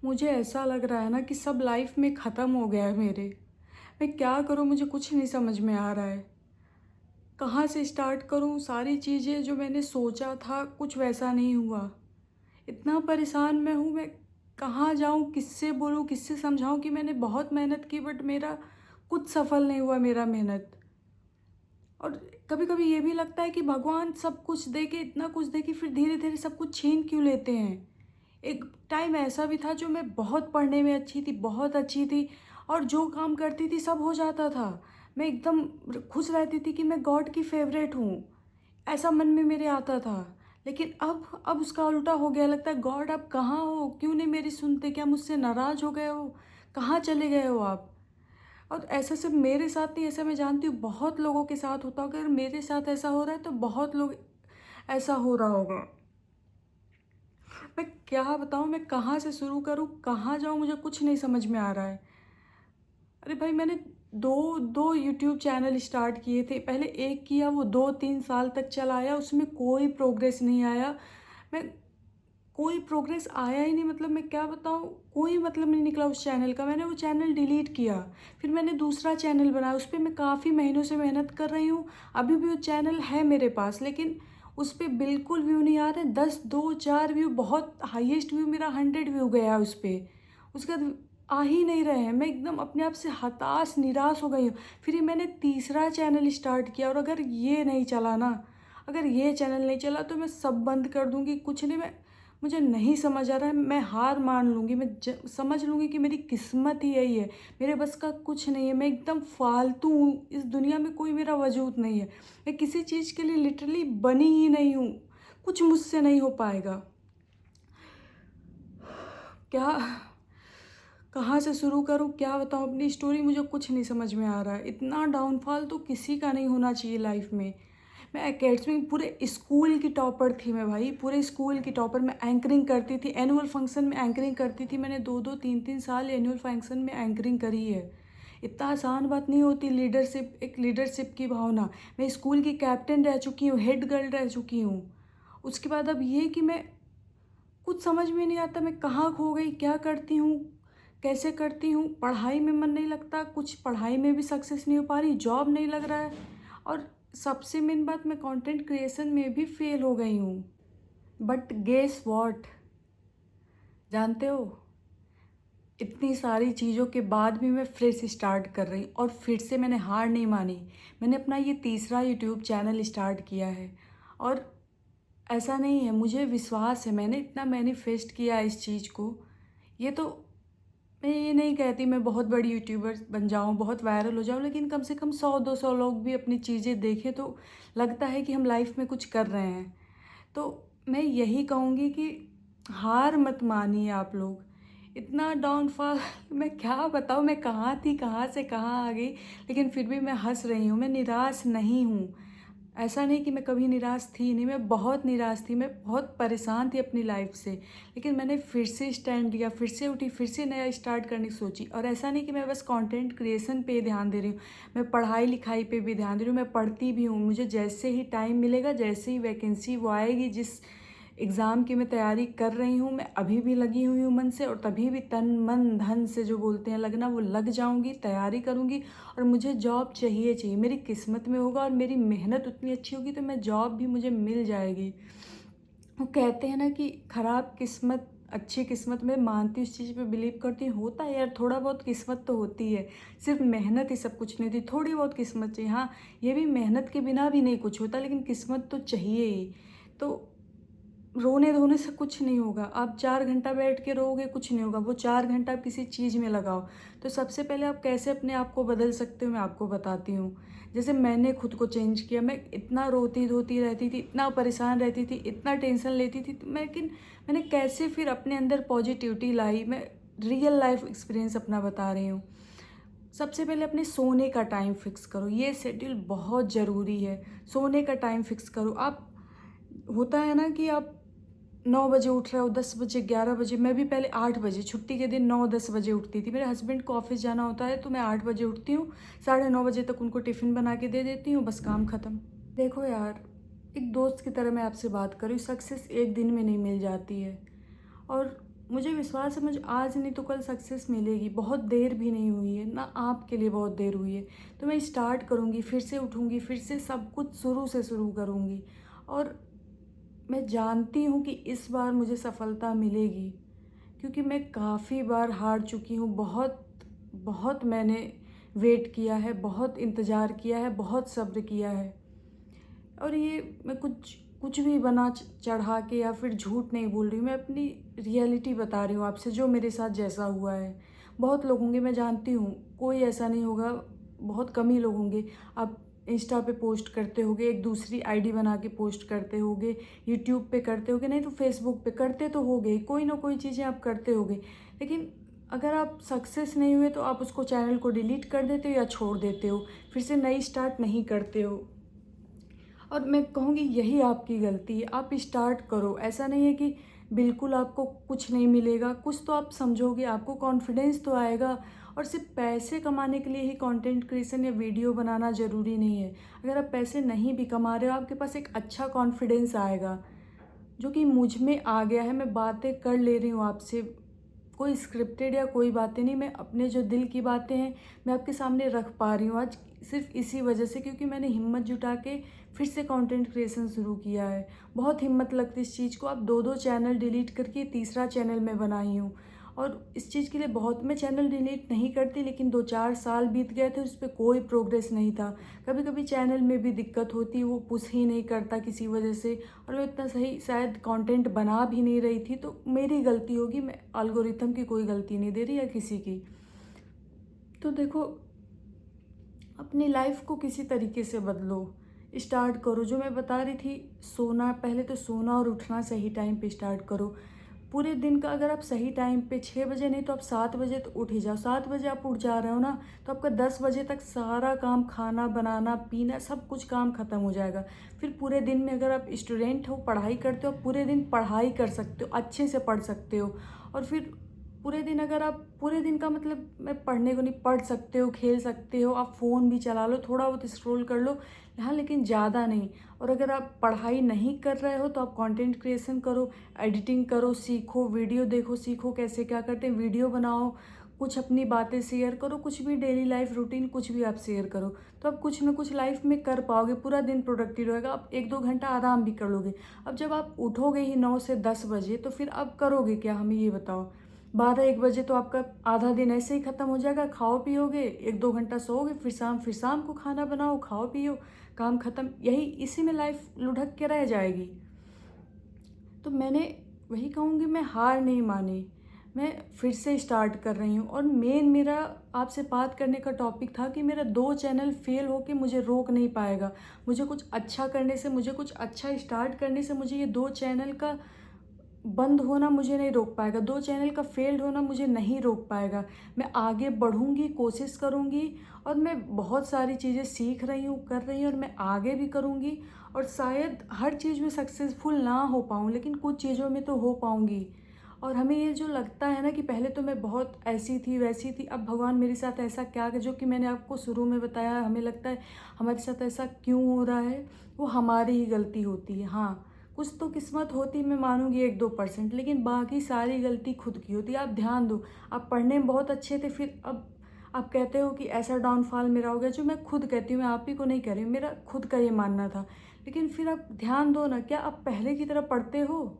मुझे ऐसा लग रहा है ना कि सब लाइफ में ख़त्म हो गया है मेरे। मैं क्या करूँ, मुझे कुछ नहीं समझ में आ रहा है। कहाँ से स्टार्ट करूँ? सारी चीज़ें जो मैंने सोचा था कुछ वैसा नहीं हुआ। इतना परेशान मैं हूँ, मैं कहाँ जाऊँ, किससे बोलूँ, किससे समझाऊँ कि मैंने बहुत मेहनत की बट मेरा कुछ सफल नहीं हुआ मेरा मेहनत। और कभी-कभी ये भी लगता है कि भगवान सब कुछ दे के, इतना कुछ दे के फिर धीरे-धीरे सब कुछ छीन क्यों लेते हैं? एक टाइम ऐसा भी था जो मैं बहुत पढ़ने में अच्छी थी, बहुत अच्छी थी और जो काम करती थी सब हो जाता था। मैं एकदम खुश रहती थी कि मैं गॉड की फ़ेवरेट हूँ, ऐसा मन में मेरे आता था। लेकिन अब उसका उल्टा हो गया, लगता है गॉड आप कहाँ हो? क्यों नहीं मेरी सुनते? क्या मुझसे नाराज़ हो गए हो? कहाँ चले गए हो आप? और ऐसा सिर्फ मेरे साथ नहीं, ऐसा मैं जानती हूँ बहुत लोगों के साथ होता होगा। अगर मेरे साथ ऐसा हो रहा है तो बहुत लोग ऐसा हो रहा होगा। मैं क्या बताऊँ, मैं कहाँ से शुरू करूँ, कहाँ जाऊँ, मुझे कुछ नहीं समझ में आ रहा है। अरे भाई, मैंने दो दो यूट्यूब चैनल स्टार्ट किए थे। पहले एक किया, वो 2-3 साल तक चलाया, उसमें कोई प्रोग्रेस नहीं आया। मैं कोई प्रोग्रेस आया ही नहीं, मतलब मैं क्या बताऊँ, कोई मतलब नहीं निकला उस चैनल का। मैंने वो चैनल डिलीट किया। फिर मैंने दूसरा चैनल बनाया, उस पे मैं काफ़ी महीनों से मेहनत कर रही हूँ। अभी भी वो चैनल है मेरे पास, लेकिन उस पे बिल्कुल व्यू नहीं आ रहे। 10 2-4 व्यू, बहुत हाईएस्ट व्यू मेरा 100 व्यू गया उस पे। उसके बाद आ ही नहीं रहे हैं। मैं एकदम अपने आप से हताश, निराश हो गई हूँ। फिर ये मैंने तीसरा चैनल स्टार्ट किया और अगर ये नहीं चला ना, अगर ये चैनल नहीं चला तो मैं सब बंद कर दूँगी। कुछ नहीं, मैं मुझे नहीं समझ आ रहा है, मैं हार मान लूँगी। मैं समझ लूँगी कि मेरी किस्मत ही यही है, मेरे बस का कुछ नहीं है। मैं एकदम फालतू हूँ, इस दुनिया में कोई मेरा वजूद नहीं है। मैं किसी चीज़ के लिए लिटरली बनी ही नहीं हूँ, कुछ मुझसे नहीं हो पाएगा। क्या, कहाँ से शुरू करूँ, क्या बताऊँ अपनी स्टोरी, मुझे कुछ नहीं समझ में आ रहा है। इतना डाउनफॉल तो किसी का नहीं होना चाहिए लाइफ में। मैं एकेडमी पूरे स्कूल की टॉपर थी मैं भाई, पूरे स्कूल की टॉपर। मैं एंकरिंग करती थी, एनुअल फंक्शन में एंकरिंग करती थी। मैंने 2-2 3-3 साल एनुअल फंक्शन में एंकरिंग करी है। इतना आसान बात नहीं होती लीडरशिप, एक लीडरशिप की भावना। मैं स्कूल की कैप्टन रह चुकी हूँ, हेड गर्ल रह चुकी हूँ। उसके बाद अब ये कि मैं कुछ समझ में नहीं आता, मैं कहाँ खो गई, क्या करती हूँ, कैसे करती हूँ। पढ़ाई में मन नहीं लगता, कुछ पढ़ाई में भी सक्सेस नहीं हो पा रही, जॉब नहीं लग रहा है। और सबसे मेन बात, मैं कंटेंट क्रिएशन में भी फेल हो गई हूँ। बट गेस व्हाट, जानते हो, इतनी सारी चीज़ों के बाद भी मैं फिर से स्टार्ट कर रही और फिर से मैंने हार नहीं मानी। मैंने अपना ये तीसरा यूट्यूब चैनल स्टार्ट किया है और ऐसा नहीं है, मुझे विश्वास है, मैंने इतना मैनिफेस्ट किया है इस चीज़ को। ये तो, मैं ये नहीं कहती मैं बहुत बड़ी यूट्यूबर बन जाऊँ, बहुत वायरल हो जाऊँ, लेकिन कम से कम 100-200 लोग भी अपनी चीज़ें देखें तो लगता है कि हम लाइफ में कुछ कर रहे हैं। तो मैं यही कहूँगी कि हार मत मानिए आप लोग। इतना डाउनफॉल मैं क्या बताऊँ, मैं कहाँ थी, कहाँ से कहाँ आ गई। लेकिन फिर भी मैं हँस रही हूँ, मैं निराश नहीं हूँ। ऐसा नहीं कि मैं कभी निराश थी नहीं, मैं बहुत निराश थी, मैं बहुत परेशान थी अपनी लाइफ से। लेकिन मैंने फिर से स्टैंड लिया, फिर से उठी, फिर से नया स्टार्ट करने की सोची। और ऐसा नहीं कि मैं बस कंटेंट क्रिएशन पे ध्यान दे रही हूँ, मैं पढ़ाई लिखाई पे भी ध्यान दे रही हूँ। मैं पढ़ती भी हूँ, मुझे जैसे ही टाइम मिलेगा, जैसे ही वैकेंसी वो आएगी, जिस एग्ज़ाम की मैं तैयारी कर रही हूँ, मैं अभी भी लगी हुई हूँ मन से, और तभी भी तन मन धन से जो बोलते हैं लगना, वो लग जाऊँगी, तैयारी करूँगी। और मुझे जॉब चाहिए चाहिए, मेरी किस्मत में होगा और मेरी मेहनत उतनी अच्छी होगी तो मैं जॉब भी मुझे मिल जाएगी। वो कहते हैं ना कि ख़राब किस्मत अच्छी किस्मत, मैं मानती हूँ, इस चीज़ पे बिलीव करती हूँ। होता है यार, थोड़ा बहुत किस्मत तो होती है, सिर्फ मेहनत ही सब कुछ नहीं होती, थोड़ी बहुत किस्मत चाहिए। हाँ, ये भी मेहनत के बिना भी नहीं कुछ होता, लेकिन किस्मत तो चाहिए ही। तो रोने-धोने से कुछ नहीं होगा। आप 4 घंटा बैठ के रोओगे, कुछ नहीं होगा। वो 4 घंटा आप किसी चीज़ में लगाओ। तो सबसे पहले आप कैसे अपने आप को बदल सकते हो, मैं आपको बताती हूँ। जैसे मैंने खुद को चेंज किया, मैं इतना रोती-धोती रहती थी, इतना परेशान रहती थी, इतना टेंशन लेती थी, लेकिन मैंने कैसे फिर अपने अंदर पॉजिटिविटी लाई, मैं रियल लाइफ़ एक्सपीरियंस अपना बता रही हूँ। सबसे पहले अपने सोने का टाइम फ़िक्स करो, ये शेड्यूल बहुत ज़रूरी है। सोने का टाइम फ़िक्स करो। आप, होता है ना कि आप 9 बजे उठ रहे हो, 10 बजे, 11 बजे। मैं भी पहले 8 बजे, छुट्टी के दिन 9-10 बजे उठती थी। मेरे हस्बैंड को ऑफ़िस जाना होता है तो मैं 8 बजे उठती हूँ, साढ़े 9 बजे तक उनको टिफ़िन बना के दे देती हूँ, बस काम ख़त्म। देखो यार, एक दोस्त की तरह मैं आपसे बात कर रही हूँ, सक्सेस एक दिन में नहीं मिल जाती है। और मुझे विश्वास है मुझे आज नहीं तो कल सक्सेस मिलेगी। बहुत देर भी नहीं हुई है, ना आपके लिए बहुत देर हुई है। तो मैं स्टार्ट करूँगी, फिर से उठूँगी, फिर से सब कुछ शुरू से शुरू करूँगी। और मैं जानती हूँ कि इस बार मुझे सफलता मिलेगी, क्योंकि मैं काफ़ी बार हार चुकी हूँ। बहुत बहुत मैंने वेट किया है, बहुत इंतज़ार किया है, बहुत सब्र किया है। और ये मैं कुछ कुछ भी बना चढ़ा के या फिर झूठ नहीं बोल रही हूँ, मैं अपनी रियलिटी बता रही हूँ आपसे, जो मेरे साथ जैसा हुआ है। बहुत लोग होंगे, मैं जानती हूँ, कोई ऐसा नहीं होगा, बहुत कम ही लोग होंगे। आप इंस्टा पे पोस्ट करते होगे, एक दूसरी आईडी बना के पोस्ट करते होगे, यूट्यूब पे करते होगे, नहीं तो फेसबुक पे करते तो होगे, कोई ना कोई चीज़ें आप करते होगे। लेकिन अगर आप सक्सेस नहीं हुए तो आप उसको चैनल को डिलीट कर देते हो या छोड़ देते हो, फिर से नई स्टार्ट नहीं करते हो। और मैं कहूँगी यही आपकी गलती है। आप स्टार्ट करो, ऐसा नहीं है कि बिल्कुल आपको कुछ नहीं मिलेगा, कुछ तो आप समझोगे, आपको कॉन्फिडेंस तो आएगा। और सिर्फ पैसे कमाने के लिए ही कंटेंट क्रिएशन या वीडियो बनाना ज़रूरी नहीं है। अगर आप पैसे नहीं भी कमा रहे हो, आपके पास एक अच्छा कॉन्फिडेंस आएगा, जो कि मुझ में आ गया है। मैं बातें कर ले रही हूँ आपसे, कोई स्क्रिप्टेड या कोई बातें नहीं, मैं अपने जो दिल की बातें हैं मैं आपके सामने रख पा रही हूँ आज, सिर्फ इसी वजह से, क्योंकि मैंने हिम्मत जुटा के फिर से कंटेंट क्रिएशन शुरू किया है। बहुत हिम्मत लगती है इस चीज़ को। अब 2-2 चैनल डिलीट करके तीसरा चैनल मैं बनाई हूँ। और इस चीज़ के लिए बहुत, मैं चैनल डिलीट नहीं करती, लेकिन 2-4 साल बीत गए थे, उस पर कोई प्रोग्रेस नहीं था। कभी कभी चैनल में भी दिक्कत होती, वो पुश ही नहीं करता किसी वजह से, और मैं इतना सही शायद कंटेंट बना भी नहीं रही थी। तो मेरी गलती होगी, मैं एल्गोरिथम की कोई गलती नहीं दे रही या किसी की। तो देखो, अपनी लाइफ को किसी तरीके से बदलो, स्टार्ट करो। जो मैं बता रही थी, सोना, पहले तो सोना और उठना सही टाइम पे स्टार्ट करो। पूरे दिन का अगर आप सही टाइम पे 6 बजे नहीं तो आप 7 बजे तो उठ ही जाओ। 7 बजे आप उठ जा रहे हो ना, तो आपका 10 बजे तक सारा काम, खाना बनाना, पीना, सब कुछ काम ख़त्म हो जाएगा। फिर पूरे दिन में अगर आप स्टूडेंट हो, पढ़ाई करते हो, पूरे दिन पढ़ाई कर सकते हो, अच्छे से पढ़ सकते हो। और फिर पूरे दिन, अगर आप पूरे दिन का मतलब, मैं पढ़ने को नहीं, पढ़ सकते हो, खेल सकते हो, आप फ़ोन भी चला लो, थोड़ा बहुत स्क्रॉल कर लो, हाँ, लेकिन ज़्यादा नहीं। और अगर आप पढ़ाई नहीं कर रहे हो तो आप कंटेंट क्रिएशन करो, एडिटिंग करो, सीखो, वीडियो देखो, सीखो कैसे क्या करते हैं, वीडियो बनाओ, कुछ अपनी बातें शेयर करो, कुछ भी डेली लाइफ रूटीन कुछ भी आप शेयर करो। तो आप कुछ ना कुछ लाइफ में कर पाओगे, पूरा दिन प्रोडक्टिव रहेगा, आप 1-2 घंटा आराम भी कर लोगे। अब जब आप उठोगे ही 9 से 10 बजे, तो फिर अब करोगे क्या, हमें ये बताओ। 12-1 बजे तो आपका आधा दिन ऐसे ही ख़त्म हो जाएगा। खाओ पियोगे, 1-2 घंटा सोओगे, फिर शाम को खाना बनाओ, खाओ पियो, काम ख़त्म। यही, इसी में लाइफ लुढ़क के रह जाएगी। तो मैंने वही कहूँगी, मैं हार नहीं मानी, मैं फिर से स्टार्ट कर रही हूँ। और मेन मेरा आपसे बात करने का टॉपिक था कि मेरा 2 चैनल फेल होके मुझे रोक नहीं पाएगा। मुझे कुछ अच्छा करने से, मुझे कुछ अच्छा स्टार्ट करने से, मुझे ये 2 चैनल का बंद होना मुझे नहीं रोक पाएगा, 2 चैनल का फेल्ड होना मुझे नहीं रोक पाएगा। मैं आगे बढ़ूँगी, कोशिश करूँगी, और मैं बहुत सारी चीज़ें सीख रही हूँ, कर रही हूँ, और मैं आगे भी करूँगी। और शायद हर चीज़ में सक्सेसफुल ना हो पाऊँ, लेकिन कुछ चीज़ों में तो हो पाऊँगी। और हमें ये जो लगता है ना कि पहले तो मैं बहुत ऐसी थी, वैसी थी, अब भगवान मेरे साथ ऐसा क्या करे, जो कि मैंने आपको शुरू में बताया, हमें लगता है हमारे साथ ऐसा क्यों हो रहा है, वो हमारी ही गलती होती है। हाँ, कुछ तो किस्मत होती, मैं मानूंगी 1-2%, लेकिन बाकी सारी गलती खुद की होती है। आप ध्यान दो, आप पढ़ने में बहुत अच्छे थे, फिर अब आप कहते हो कि ऐसा डाउनफॉल मेरा हो गया, जो मैं खुद कहती हूँ, मैं आप ही को नहीं कह रही हूँ, मेरा खुद का ये मानना था। लेकिन फिर आप ध्यान दो ना, क्या आप पहले की तरह पढ़ते हो?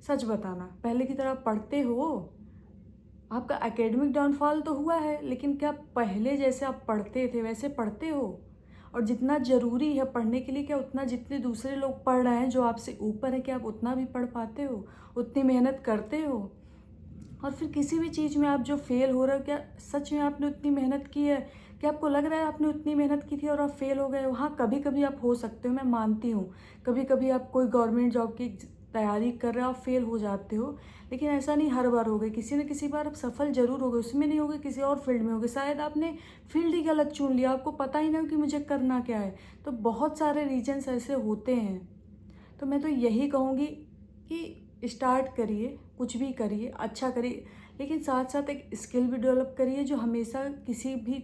सच बताना, पहले की तरह पढ़ते हो? आपका एकेडमिक डाउनफॉल तो हुआ है, लेकिन क्या पहले जैसे आप पढ़ते थे वैसे पढ़ते हो? और जितना ज़रूरी है पढ़ने के लिए, क्या उतना जितने दूसरे लोग पढ़ रहे हैं जो आपसे ऊपर है, क्या आप उतना भी पढ़ पाते हो? उतनी मेहनत करते हो? और फिर किसी भी चीज़ में आप जो फेल हो रहे हो, क्या सच में आपने उतनी मेहनत की है? क्या आपको लग रहा है आपने उतनी मेहनत की थी और आप फेल हो गए हो? हाँ, कभी कभी आप हो सकते हो, मैं मानती हूँ। कभी कभी आप कोई गवर्नमेंट जॉब की तैयारी कर रहे हो, आप फेल हो जाते हो, लेकिन ऐसा नहीं हर बार हो गए। किसी न किसी बार आप सफल जरूर हो गए, उसमें नहीं हो गए, किसी और फील्ड में हो गए। शायद आपने फील्ड ही गलत चुन लिया, आपको पता ही ना कि मुझे करना क्या है। तो बहुत सारे रीजन्स ऐसे होते हैं। तो मैं तो यही कहूँगी कि स्टार्ट करिए, कुछ भी करिए, अच्छा करिए, लेकिन साथ साथ एक स्किल भी डेवलप करिए, जो हमेशा किसी भी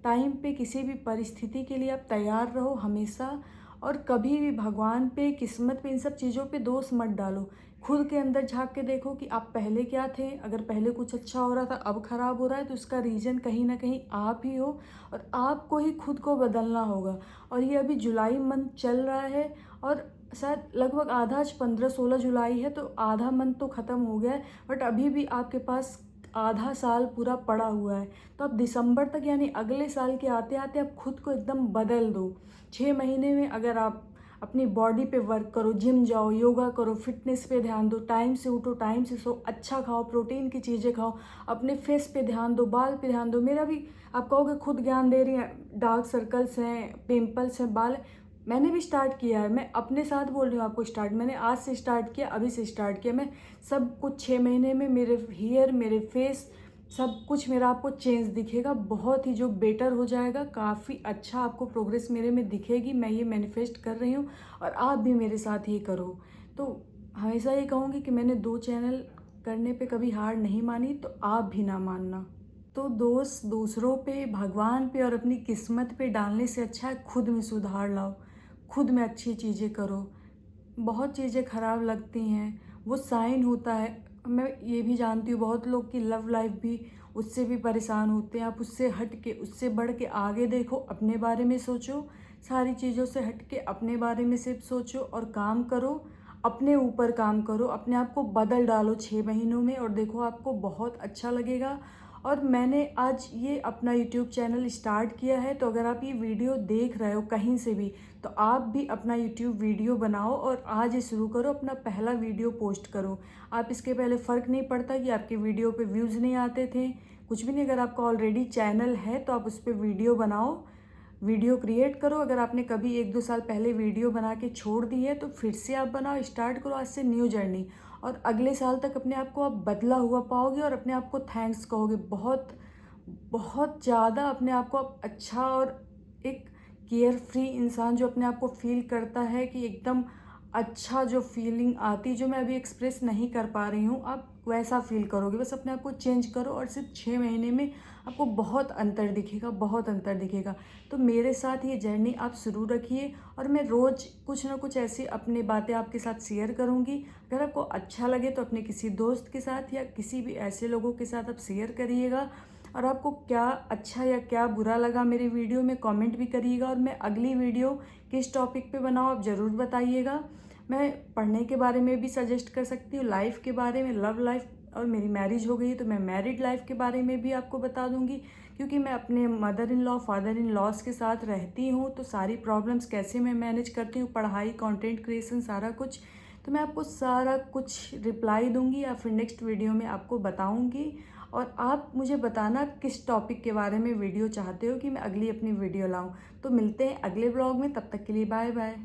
टाइम पे, किसी भी परिस्थिति के लिए आप तैयार रहो हमेशा। और कभी भी भगवान पे, किस्मत पे, इन सब चीज़ों पे दोष मत डालो, खुद के अंदर झाँक के देखो कि आप पहले क्या थे। अगर पहले कुछ अच्छा हो रहा था, अब ख़राब हो रहा है, तो इसका रीज़न कहीं न कहीं आप ही हो और आपको ही खुद को बदलना होगा। और ये अभी जुलाई मंथ चल रहा है और शायद लगभग आधा, आज 15-16 जुलाई है, तो आधा मंथ तो ख़त्म हो गया है, बट अभी भी आपके पास आधा साल पूरा पड़ा हुआ है। तो आप दिसंबर तक, यानी अगले साल के आते-आते आप खुद को एकदम बदल दो। 6 महीने में अगर आप अपनी बॉडी पे वर्क करो, जिम जाओ, योगा करो, फिटनेस पे ध्यान दो, टाइम से उठो, टाइम से सो, अच्छा खाओ, प्रोटीन की चीज़ें खाओ, अपने फेस पे ध्यान दो, बाल पे ध्यान दो। मेरा भी आप कहोगे खुद ज्ञान दे रही हैं, डार्क सर्कल्स हैं, पिंपल्स हैं, बाल, मैंने भी स्टार्ट किया है। मैं अपने साथ बोल रही हूँ आपको, स्टार्ट मैंने आज से स्टार्ट किया, अभी से स्टार्ट किया। मैं सब कुछ 6 महीने में मेरे हेयर, मेरे फेस, सब कुछ मेरा आपको चेंज दिखेगा, बहुत ही जो बेटर हो जाएगा। काफ़ी अच्छा आपको प्रोग्रेस मेरे में दिखेगी। मैं ये मैनिफेस्ट कर रही हूँ और आप भी मेरे साथ ये करो। तो हमेशा ये कहूँगी कि मैंने 2 चैनल करने पे कभी हार नहीं मानी, तो आप भी ना मानना। तो दोष दूसरों पे, भगवान पे और अपनी किस्मत पे डालने से अच्छा है खुद में सुधार लाओ, खुद में अच्छी चीज़ें करो। बहुत चीज़ें ख़राब लगती हैं, वो साइन होता है। मैं ये भी जानती हूँ बहुत लोग की लव लाइफ भी उससे भी परेशान होते हैं। आप उससे हट के, उससे बढ़ के आगे देखो, अपने बारे में सोचो, सारी चीज़ों से हट के अपने बारे में सिर्फ सोचो और काम करो, अपने ऊपर काम करो, अपने आप को बदल डालो 6 महीनों में और देखो आपको बहुत अच्छा लगेगा। और मैंने आज ये अपना यूट्यूब चैनल स्टार्ट किया है, तो अगर आप ये वीडियो देख रहे हो कहीं से भी, तो आप भी अपना यूट्यूब वीडियो बनाओ और आज ही शुरू करो, अपना पहला वीडियो पोस्ट करो। आप इसके पहले फ़र्क नहीं पड़ता कि आपके वीडियो पे व्यूज़ नहीं आते थे, कुछ भी नहीं। अगर आपका ऑलरेडी चैनल है तो आप उस पर वीडियो बनाओ, वीडियो क्रिएट करो। अगर आपने कभी 1-2 साल पहले वीडियो बना के छोड़ दी है, तो फिर से आप बनाओ, स्टार्ट करो आज से न्यू जर्नी। और अगले साल तक अपने आप को आप बदला हुआ पाओगे और अपने आप को थैंक्स कहोगे। बहुत बहुत ज़्यादा अपने आप को आप अच्छा, और एक केयर फ्री इंसान जो अपने आप को फील करता है कि एकदम अच्छा, जो फीलिंग आती, जो मैं अभी एक्सप्रेस नहीं कर पा रही हूँ, आप वैसा फील करोगे। बस अपने आप को चेंज करो और सिर्फ 6 महीने में आपको बहुत अंतर दिखेगा, बहुत अंतर दिखेगा। तो मेरे साथ ये जर्नी आप शुरू रखिए और मैं रोज़ कुछ ना कुछ ऐसी अपनी बातें आपके साथ शेयर करूँगी। अगर आपको अच्छा लगे तो अपने किसी दोस्त के साथ या किसी भी ऐसे लोगों के साथ आप शेयर करिएगा। और आपको क्या अच्छा या क्या बुरा लगा मेरी वीडियो में कमेंट भी करिएगा। और मैं अगली वीडियो किस टॉपिक पे बनाऊँ आप ज़रूर बताइएगा। मैं पढ़ने के बारे में भी सजेस्ट कर सकती हूँ, लाइफ के बारे में, लव लाइफ, और मेरी मैरिज हो गई है तो मैं मैरिड लाइफ के बारे में भी आपको बता दूंगी, क्योंकि मैं अपने mother in law, father in laws के साथ रहती हूँ, तो सारी प्रॉब्लम्स कैसे मैं मैनेज करती हूँ, पढ़ाई, कंटेंट क्रिएशन, सारा कुछ, तो मैं आपको सारा कुछ रिप्लाई दूंगी या फिर नेक्स्ट वीडियो में आपको बताऊंगी। और आप मुझे बताना किस टॉपिक के बारे में वीडियो चाहते हो कि मैं अगली अपनी वीडियो लाऊं। तो मिलते हैं अगले ब्लॉग में, तब तक के लिए बाय बाय।